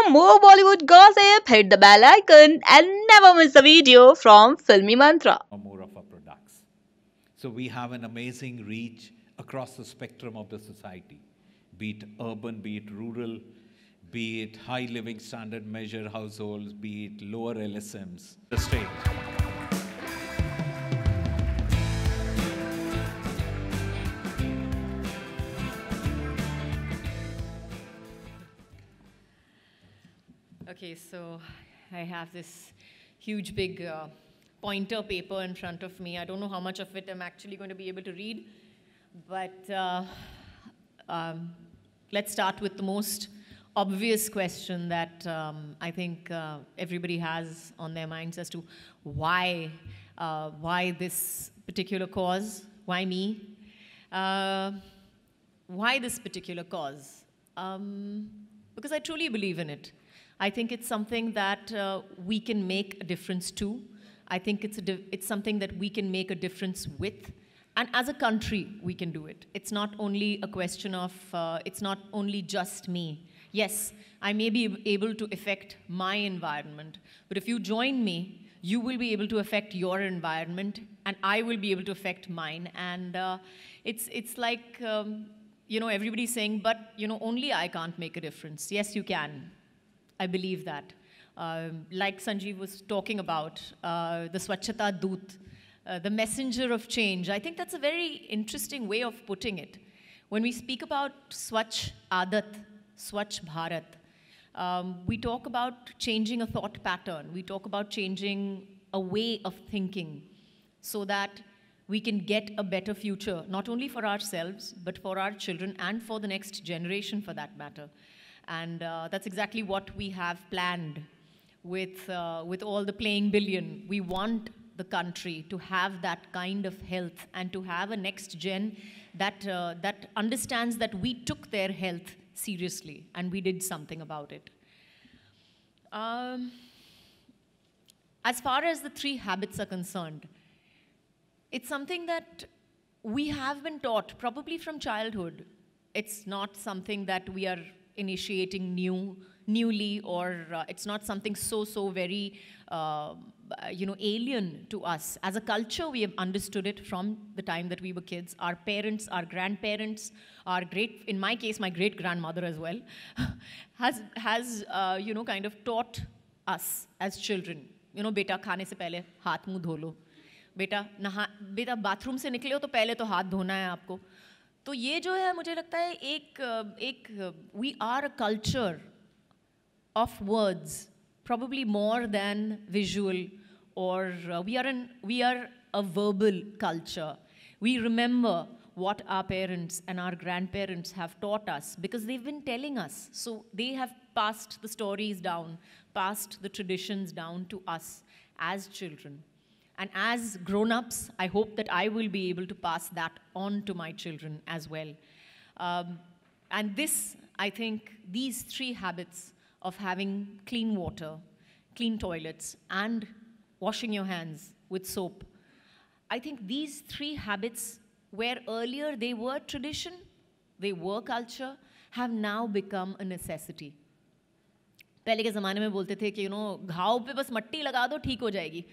For more Bollywood gossip, hit the bell icon and never miss a video from Filmy Mantra. More of our products. So we have an amazing reach across the spectrum of the society, be it urban, be it rural, be it high living standard measure households, be it lower LSMs, the state. Okay, so I have this huge big pointer paper in front of me. I don't know how much of it I'm actually going to be able to read, but let's start with the most obvious question that I think everybody has on their minds as to why this particular cause, why me, why this particular cause? Because I truly believe in it. I think it's something that we can make a difference to. I think it's something that we can make a difference with. And as a country, we can do it. It's not only a question of, it's not only just me. Yes, I may be able to affect my environment, but if you join me, you will be able to affect your environment, and I will be able to affect mine. And it's like, you know, everybody's saying, but, you know, only I can't make a difference. Yes, you can. I believe that. Like Sanjeev was talking about, the Swachhata Doot, the messenger of change. I think that's a very interesting way of putting it. When we speak about Swachh Adat, Swachh Bharat, we talk about changing a thought pattern. We talk about changing a way of thinking so that we can get a better future, not only for ourselves, but for our children and for the next generation for that matter. And that's exactly what we have planned with all the Playing Billion. We want the country to have that kind of health and to have a next gen that, that understands that we took their health seriously and we did something about it. As far as the 3 habits are concerned, it's something that we have been taught probably from childhood. It's not something that we are initiating newly, or it's not something so very, you know, alien to us. As a culture, we have understood it from the time that we were kids. Our parents, our grandparents, our in my case, my great-grandmother as well, has you know, kind of taught us as children. You know, beta, खाने से पहले हाथ मुंह धो लो. बेटा bathroom से निकले हो तो पहले तो हाथ धोना है आपको. तो ये जो है मुझे लगता है एक we are a culture of words, probably more than visual, or we are a verbal culture. We remember what our parents and our grandparents have taught us because they've been telling us. So they have passed the stories down, passed the traditions down to us as children. And as grown-ups, I hope that I will be able to pass that on to my children as well. And this, I think, these 3 habits of having clean water, clean toilets, and washing your hands with soap, I think these 3 habits, where earlier they were tradition, they were culture, have now become a necessity. पहले के ज़माने में बोलते थे कि, you know, घाव पे बस मट्टी लगा दो, ठीक हो जाएगी.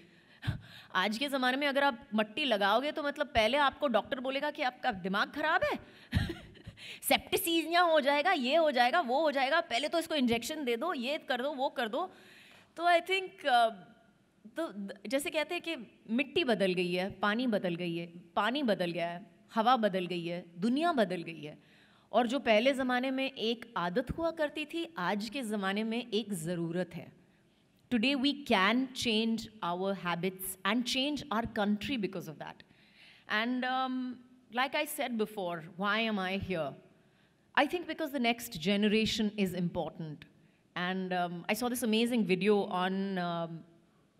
आज के ज़माने में अगर आप मट्टी लगाओगे तो मतलब पहले आपको डॉक्टर बोलेगा कि आपका दिमाग खराब है, सेप्टिसीमिया हो जाएगा, ये हो जाएगा, वो हो जाएगा, पहले तो इसको इंजेक्शन दे दो, ये कर दो, वो कर दो. तो आई थिंक तो जैसे कहते हैं कि मिट्टी बदल गई है, पानी बदल गई है, पानी बदल गया है, हवा बदल गई है, दुनिया बदल गई है. और जो पहले ज़माने में एक आदत हुआ करती थी, आज के ज़माने में एक ज़रूरत है. Today we can change our habits and change our country because of that. And like I said before, why am I here? I think because the next generation is important. And I saw this amazing video on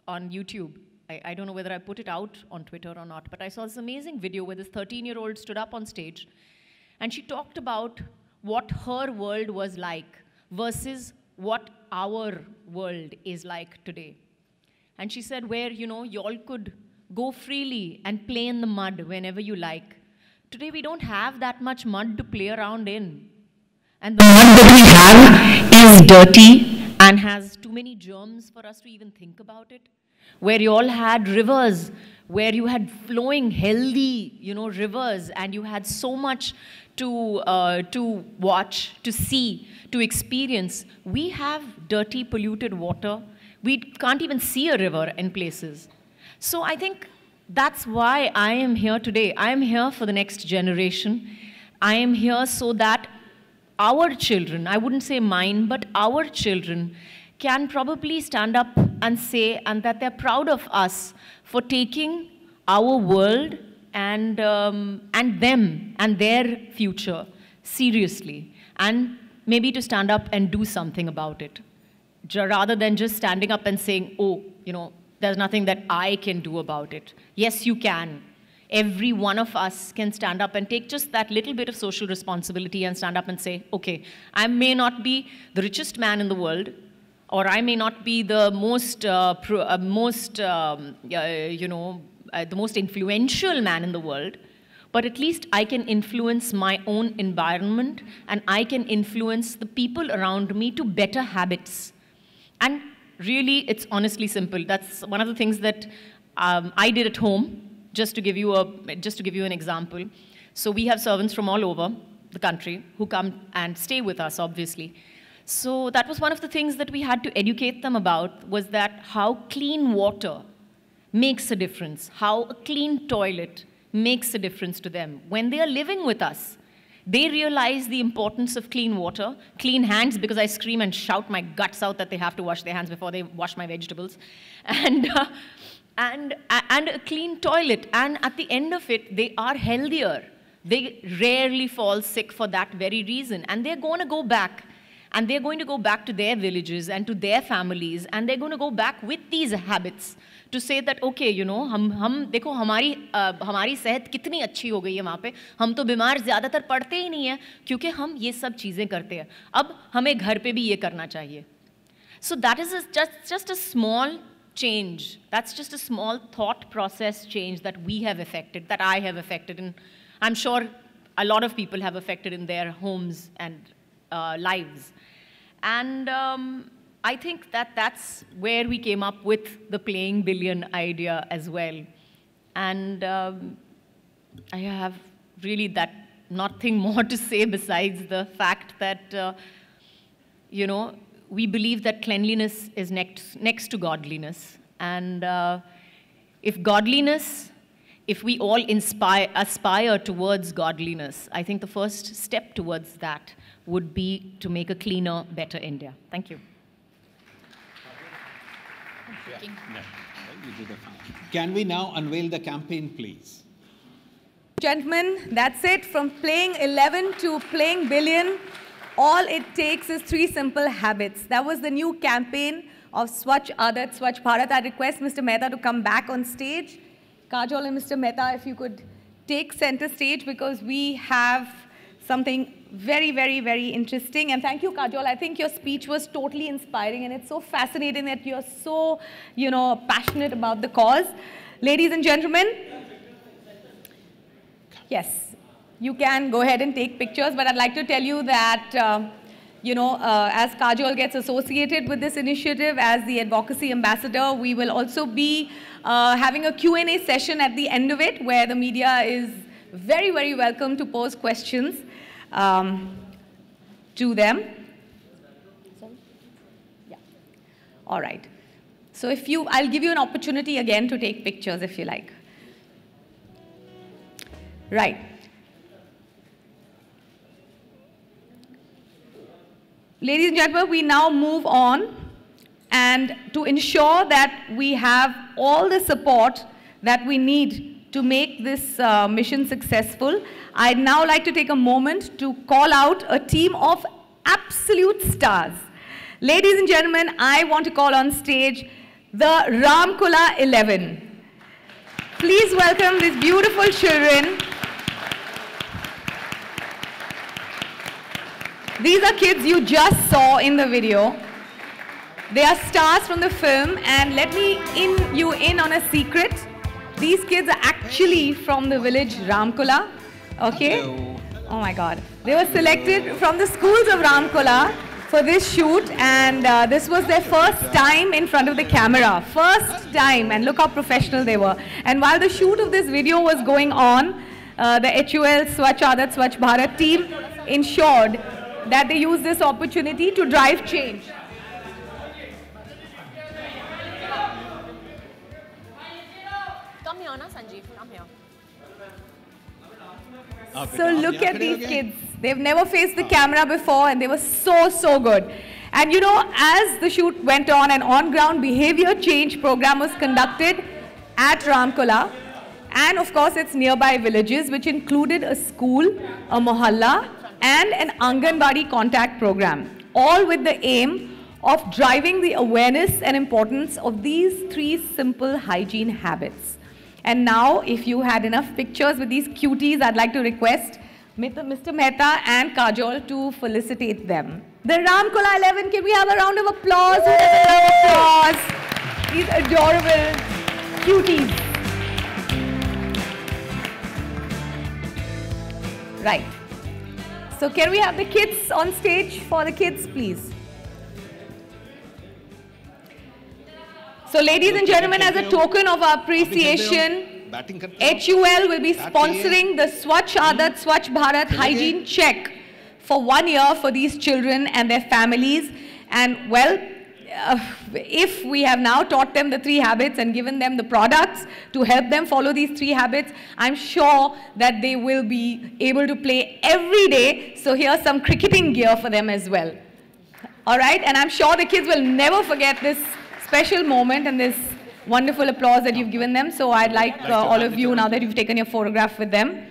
YouTube. I don't know whether I put it out on Twitter or not, but I saw this amazing video where this 13-year-old stood up on stage and she talked about what her world was like versus what our world is like today. And she said where, you know, you all could go freely and play in the mud whenever you like. Today we don't have that much mud to play around in. And the mud that we have is dirty and has too many germs for us to even think about it, where you all had rivers, where you had flowing, healthy, rivers, and you had so much to watch, to see, to experience. We have dirty, polluted water. We can't even see a river in places. So I think that's why I am here today. I am here for the next generation. I am here so that our children, I wouldn't say mine, but our children can probably stand up and say, and that they're proud of us for taking our world and them and their future seriously, and maybe to stand up and do something about it, rather than just standing up and saying, oh, there's nothing that I can do about it. Yes, you can. Every one of us can stand up and take just that little bit of social responsibility and stand up and say, okay, I may not be the richest man in the world, or I may not be the the most influential man in the world, but at least I can influence my own environment, and I can influence the people around me to better habits. And really, it's honestly simple. That's one of the things that I did at home. Just to give you an example. So we have servants from all over the country who come and stay with us, obviously. So that was one of the things that we had to educate them about, was that how clean water makes a difference, how a clean toilet makes a difference to them. When they are living with us, they realize the importance of clean water, clean hands, because I scream and shout my guts out that they have to wash their hands before they wash my vegetables, and a clean toilet. And at the end of it, they are healthier. They rarely fall sick for that very reason. And they're going to go back. And they're going to go back to their villages and to their families. And they're going to go back with these habits to say that, okay, हम देखो हमारी सेहत कितनी अच्छी हो गई है वहाँ पे. हम तो बीमार ज़्यादातर पड़ते ही नहीं हैं क्योंकि हम ये सब चीज़ें करते हैं. अब हमें घर पे भी ये करना चाहिए. So that is just a small change. That's just a small thought process change that we have affected, that I have affected, and I'm sure a lot of people have affected in their homes and lives. And I think that's where we came up with the playing billion idea as well. And I have really nothing more to say besides the fact that, we believe that cleanliness is next to godliness. And if we all aspire towards godliness, I think the first step towards that would be to make a cleaner, better India. Thank you. Can we now unveil the campaign, please? Gentlemen, that's it. From playing 11 to playing billion, all it takes is 3 simple habits. That was the new campaign of Swachh Aadat, Swachh Bharat. I request Mr. Mehta to come back on stage. Kajol and Mr. Mehta, if you could take center stage, because we have something very, very, very interesting. And thank you, Kajol. I think your speech was totally inspiring, and it's so fascinating that you're so, passionate about the cause. Ladies and gentlemen, yes, you can go ahead and take pictures, but I'd like to tell you that, as Kajol gets associated with this initiative as the advocacy ambassador, we will also be having a Q&A session at the end of it, where the media is very, very welcome to pose questions to them. Sorry? Yeah. All right. So I'll give you an opportunity again to take pictures if you like. Right. Ladies and gentlemen, we now move on, and to ensure that we have all the support that we need to make this mission successful, I'd now like to take a moment to call out a team of absolute stars. Ladies and gentlemen, I want to call on stage the Ramkula 11. Please welcome these beautiful children. These are kids you just saw in the video. They are stars from the film, and let me you in on a secret. These kids are actually from the village Ramkula, okay? Hello. Oh my God. They were selected from the schools of Ramkula for this shoot, and this was their first time in front of the camera. First time, and look how professional they were. And while the shoot of this video was going on, the HUL Swachh Aadat Swachh Bharat team ensured that they used this opportunity to drive change. Come here, na, Sanjeev. Come here. So look at these kids. They've never faced the camera before, and they were so good. And you know, as the shoot went on, an on-ground behavior change program was conducted at Ramkola, and of course its nearby villages, which included a school, a mohalla, and an Anganwadi contact program, all with the aim of driving the awareness and importance of these 3 simple hygiene habits. And now, if you had enough pictures with these cuties, I'd like to request Mr. Mehta and Kajol to felicitate them. The Ramkola 11, can we have a round of applause? These adorable cuties. Right. So can we have the kids on stage? For the kids, please. So ladies and gentlemen, as a token of our appreciation, HUL will be sponsoring the Swachh Aadat Swachh Bharat Hygiene Check for 1 year for these children and their families. And well, if we have now taught them the 3 habits and given them the products to help them follow these 3 habits, I'm sure that they will be able to play every day. So here's some cricketing gear for them as well. All right, and I'm sure the kids will never forget this special moment and this wonderful applause that you've given them. So I'd like all of you, now that you've taken your photograph with them,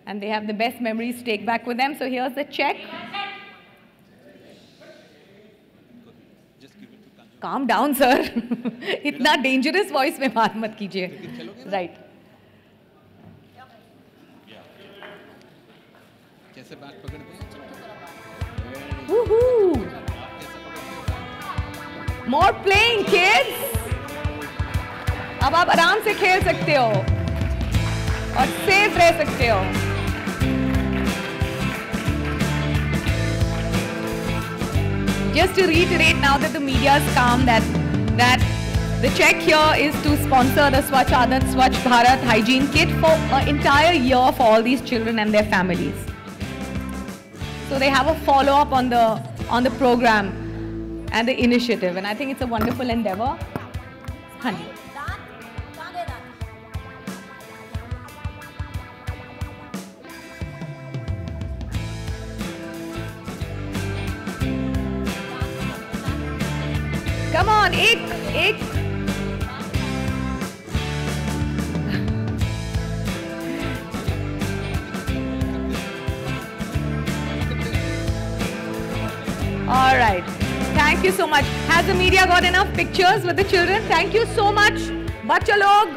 and they have the best memories to take back with them. So here's the check. Calm down, sir. Itna dangerous voice mein baat mat kijiye. Right. Woohoo! More playing, kids. अब आप आराम से खेल सकते हो और safe रह सकते हो. Just to reiterate, now that the media is calm, that the check here is to sponsor the Swachh Aadat Swachh Bharat hygiene kit for an entire year for all these children and their families. So they have a follow-up on the program and the initiative, and I think it's a wonderful endeavor. Hanji. Come on, ek. All right. Thank you so much. Has the media got enough pictures with the children? Thank you so much. Bachcha log.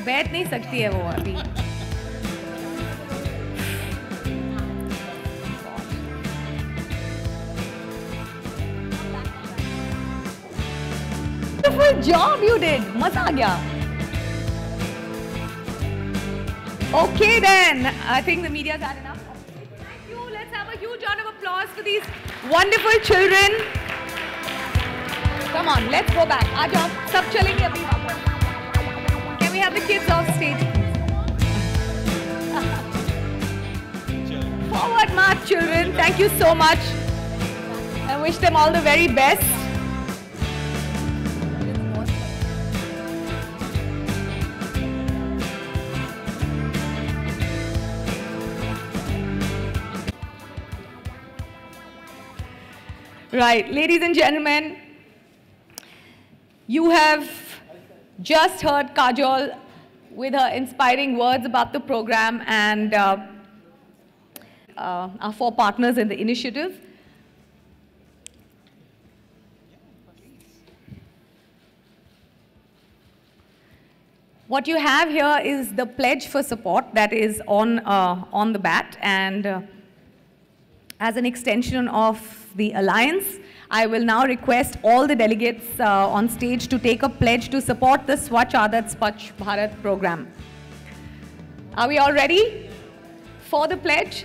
बैठ नहीं सकती है वो अभी. Wonderful job you did. मजा आ गया. Okay then, I think the media's had enough. Thank you. Let's have a huge round of applause for these wonderful children. Come on, let's go back. Aajo, sab chalenge abhi wapas. Can we have the kids off stage? Forward march, children. Thank you so much. I wish them all the very best. Right, ladies and gentlemen, you have just heard Kajol with her inspiring words about the program and our 4 partners in the initiative. What you have here is the pledge for support that is on the bat, and as an extension of the alliance, I will now request all the delegates on stage to take a pledge to support the Swachh Aadat Swachh Bharat program. Are we all ready for the pledge?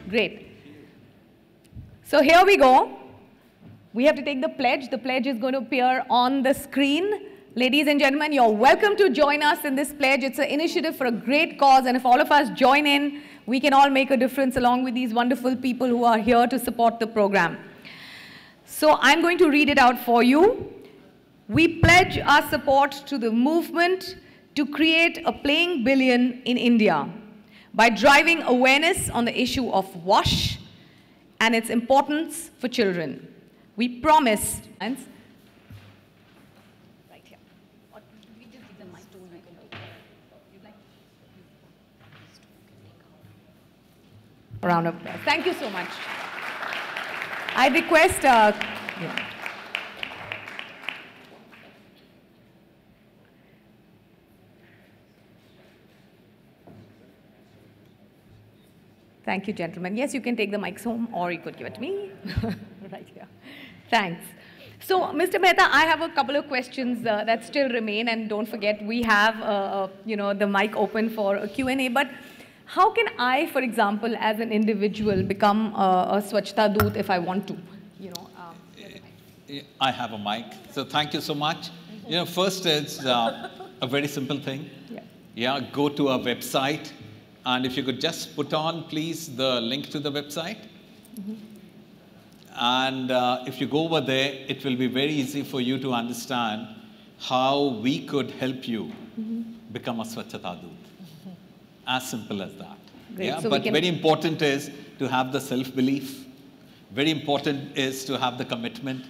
Great. So here we go. We have to take the pledge. The pledge is going to appear on the screen. Ladies and gentlemen, you're welcome to join us in this pledge. It's an initiative for a great cause, and if all of us join in, we can all make a difference along with these wonderful people who are here to support the program. So I'm going to read it out for you. We pledge our support to the movement to create a playing billion in India by driving awareness on the issue of WASH and its importance for children. We promise. Right here. A round of applause. Thank you so much. I request. Yeah. Thank you, gentlemen. Yes, you can take the mics home, or you could give it to me. Right here. Thanks. So, Mr. Mehta, I have a couple of questions that still remain, and don't forget, we have, the mic open for a Q&A. But how can I, for example, as an individual, become a Swachhta Doot if I want to? I have a mic. So thank you so much. First it's a very simple thing. Yeah, go to our website. And if you could just put on, please, the link to the website. And if you go over there, it will be very easy for you to understand how we could help you become a Swachhta Doot. As simple as that. Great. Yeah, So but very important is to have the self-belief. Very important is to have the commitment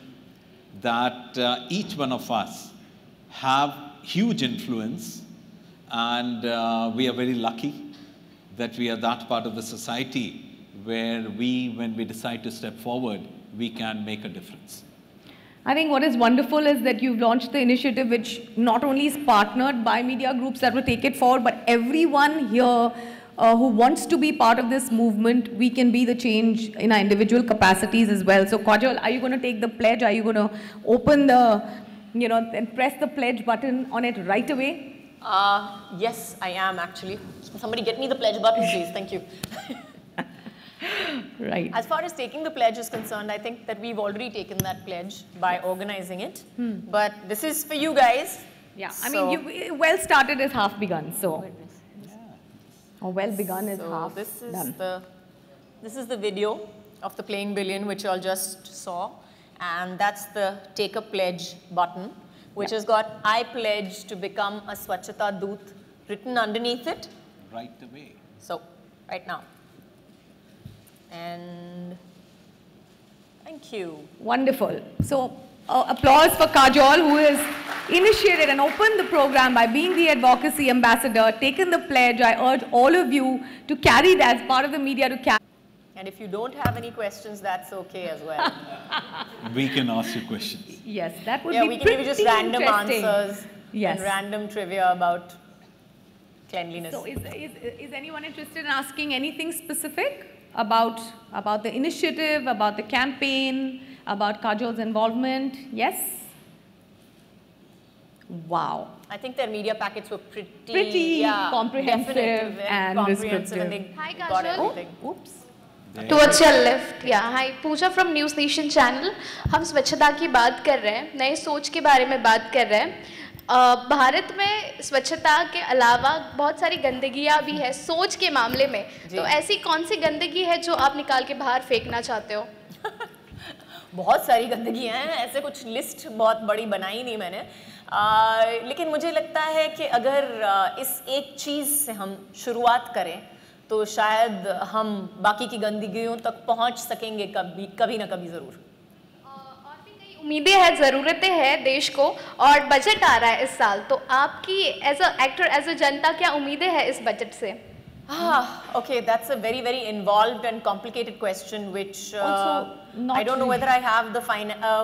that each one of us have huge influence, and we are very lucky that we are that part of the society where when we decide to step forward, we can make a difference. I think what is wonderful is that you've launched the initiative, which not only is partnered by media groups that will take it forward, but everyone here who wants to be part of this movement, we can be the change in our individual capacities as well. So Kajal, are you going to take the pledge? Are you going to open the, and press the pledge button on it right away? Yes, I am actually. Somebody get me the pledge button, please. Thank you. Right. As far as taking the pledge is concerned, I think that we've already taken that pledge by organizing it. But this is for you guys. Yeah, So- I mean, well started is half begun, so. Or well begun is So half this is done. this is the video of the Playing Billion, which you all just saw. And that's the Take a Pledge button, which has got I pledge to become a Swachhta Doot written underneath it. Right away. So, right now. And thank you. Wonderful. So, applause for Kajol, who has initiated and opened the program by being the advocacy ambassador, taken the pledge. I urge all of you to carry that as part of the media to carry. And if you don't have any questions, that's okay as well. We can ask you questions. Yes, that would Yeah, be we can give you just pretty random interesting. answers Yes. and random trivia about cleanliness. So, is anyone interested in asking anything specific about the initiative, about the campaign, about Kajol's involvement? Yes? Wow. I think their media packets were Pretty comprehensive definitive and comprehensive, and descriptive. they Hi, got Kajol. everything. Oops. Towards your left, yeah. Hi, Puja from News Nation channel. हम स्वच्छता की बात कर रहे हैं, नए सोच के बारे में बात कर रहे हैं. भारत में स्वच्छता के अलावा बहुत सारी गंदगियाँ भी है सोच के मामले में. तो ऐसी कौन सी गंदगी है जो आप निकाल के बाहर फेंकना चाहते हो? बहुत सारी गंदगी हैं, ऐसे कुछ लिस्ट बहुत बड़ी बनाई नहीं मैंने. लेकिन मुझे लगता है कि अगर इस एक चीज़ से हम शुरुआत करें तो शायद हम बाकी की गंदगियों तक पहुंच सकेंगे कभी ना कभी ज़रूर. और भी कई उम्मीदें हैं, ज़रूरतें हैं देश को, और बजट आ रहा है इस साल. तो आपकी as a actor, as a जनता, क्या उम्मीदें हैं इस बजट से? Okay, that's a very, very involved and complicated question, which Also, not I don't know really.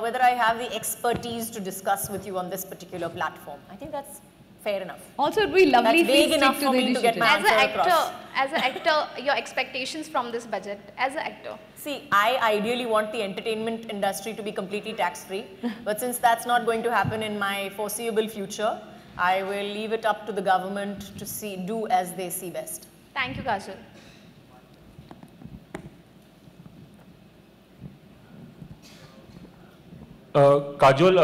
whether I have the expertise to discuss with you on this particular platform. I think that's fair enough. Also, it would be lovely That's if we vague stick enough to for the me to get initiative. my- As an actor, your expectations from this budget, as an actor. See, I ideally want the entertainment industry to be completely tax-free, but since that's not going to happen in my foreseeable future, I will leave it up to the government to do as they see best. Thank you, Kajal. Kajol,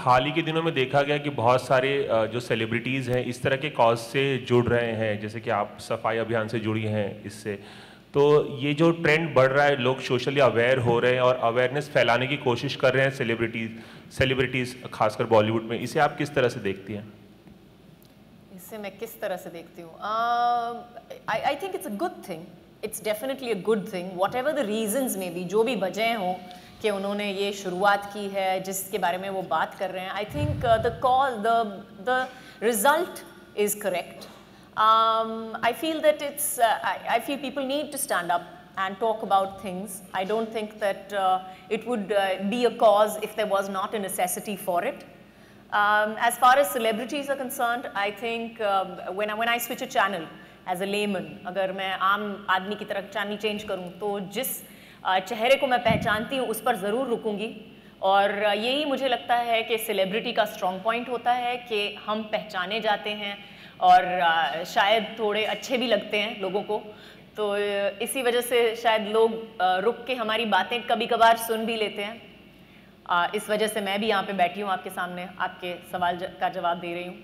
हाल ही के दिनों में देखा गया कि बहुत सारे जो celebrities हैं इस तरह के कॉज से जुड़ रहे हैं, जैसे कि आप सफाई अभियान से जुड़ी हैं इससे। तो ये जो ट्रेंड बढ़ रहा है, लोग सोशली अवेयर हो रहे हैं और अवेयरनेस फैलाने की कोशिश कर रहे हैं सेलिब्रिटीज़ खासकर बॉलीवुड में, इसे आप किस तरह से देखती हैं? इसे मैं किस तरह से देखती हूँ? I think it's a good thing, it's definitely a good thing, what ever the reasons में भी, जो भी वजह हों कि उन्होंने ये शुरुआत की है जिसके बारे में वो बात कर रहे हैं। I think the result is correct. I feel that I feel people need to stand up and talk about things. I don't think that it would be a cause if there was not a necessity for it. As far as celebrities are concerned, I think when I switch a channel as a layman, अगर मैं आम आदमी की तरह channel change करूँ तो जिस चेहरे को मैं पहचानती हूँ उस पर ज़रूर रुकूंगी, और यही मुझे लगता है कि सेलिब्रिटी का स्ट्रॉन्ग पॉइंट होता है कि हम पहचाने जाते हैं और शायद थोड़े अच्छे भी लगते हैं लोगों को, तो इसी वजह से शायद लोग रुक के हमारी बातें कभी कभार सुन भी लेते हैं। इस वजह से मैं भी यहाँ पे बैठी हूँ आपके सामने, आपके सवाल का जवाब दे रही हूँ।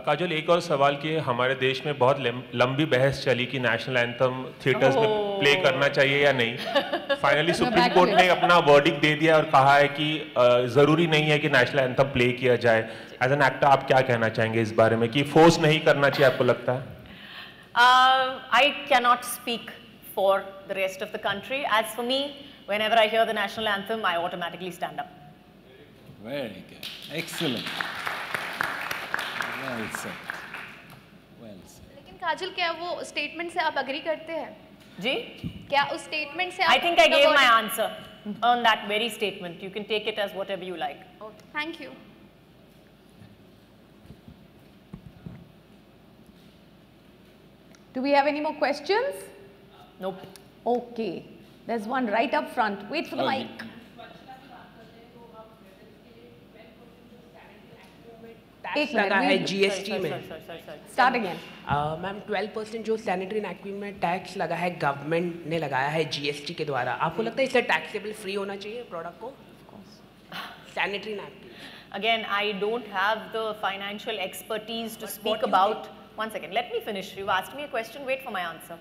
काजोल, एक और सवाल कि हमारे देश में बहुत लंबी बहस चली कि नेशनल एंथम थिएटर्स में प्ले करना चाहिए या नहीं। फाइनली सुप्रीम कोर्ट ने अपना वर्डिक्ट दे दिया और कहा है कि ज़रूरी नहीं है कि नेशनल एंथम प्ले किया जाए। एज एन एक्टर आप क्या कहना चाहेंगे इस बारे में कि फोर्स नहीं करना चाहिए, आपको लगता है? I cannot speak for the rest of the country. As for me, whenever I hear the national anthem, I automatically stand up. Very good. Excellent. Well said. Well said. लेकिन काजल, क्या वो स्टेटमेंट से आप अग्री करते हैं? जी? क्या उस statement से I think I gave my answer on that very statement. You can take it as whatever you like. Okay, thank you. Do we have any more questions? Nope. Okay. There's one right up front. Wait for the mic. Tax लगा है GST में। Start again. Ma'am 12% जो sanitary napkin में tax लगा है, government ने लगाया है जीएसटी के द्वारा, आपको लगता है इससे टैक्सेबल फ्री होना चाहिए प्रोडक्ट को? Sanitary napkin. Again, I don't have the financial expertise to speak about. One second, let me finish. You've asked me a question, wait for my answer.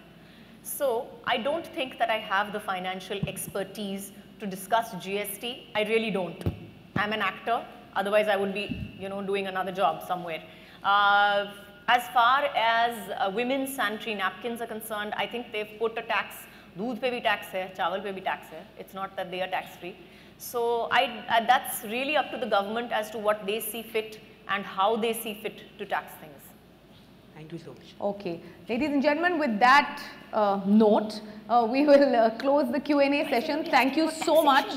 So, I don't think that I have the financial expertise to discuss GST. I really don't. I'm an actor, otherwise I would be, doing another job somewhere. As far as women's sanitary napkins are concerned, I think they've put a tax. दूध पे भी tax है, चावल पे भी tax है. It's not that they are tax free. So, that's really up to the government as to what they see fit and how they see fit to tax things. Thank you so much. Okay. Ladies and gentlemen, with that note, we will close the Q&A session. Thank you so much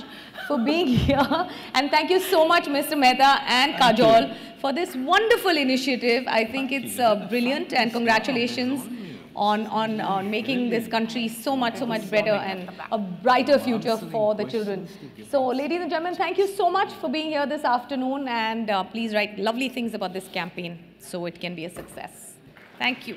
for being here. And thank you so much, Mr. Mehta and Kajol, for this wonderful initiative. I think it's brilliant, and congratulations on making this country so much better and a brighter future for the children. So, ladies and gentlemen, thank you so much for being here this afternoon, and please write lovely things about this campaign so it can be a success. Thank you.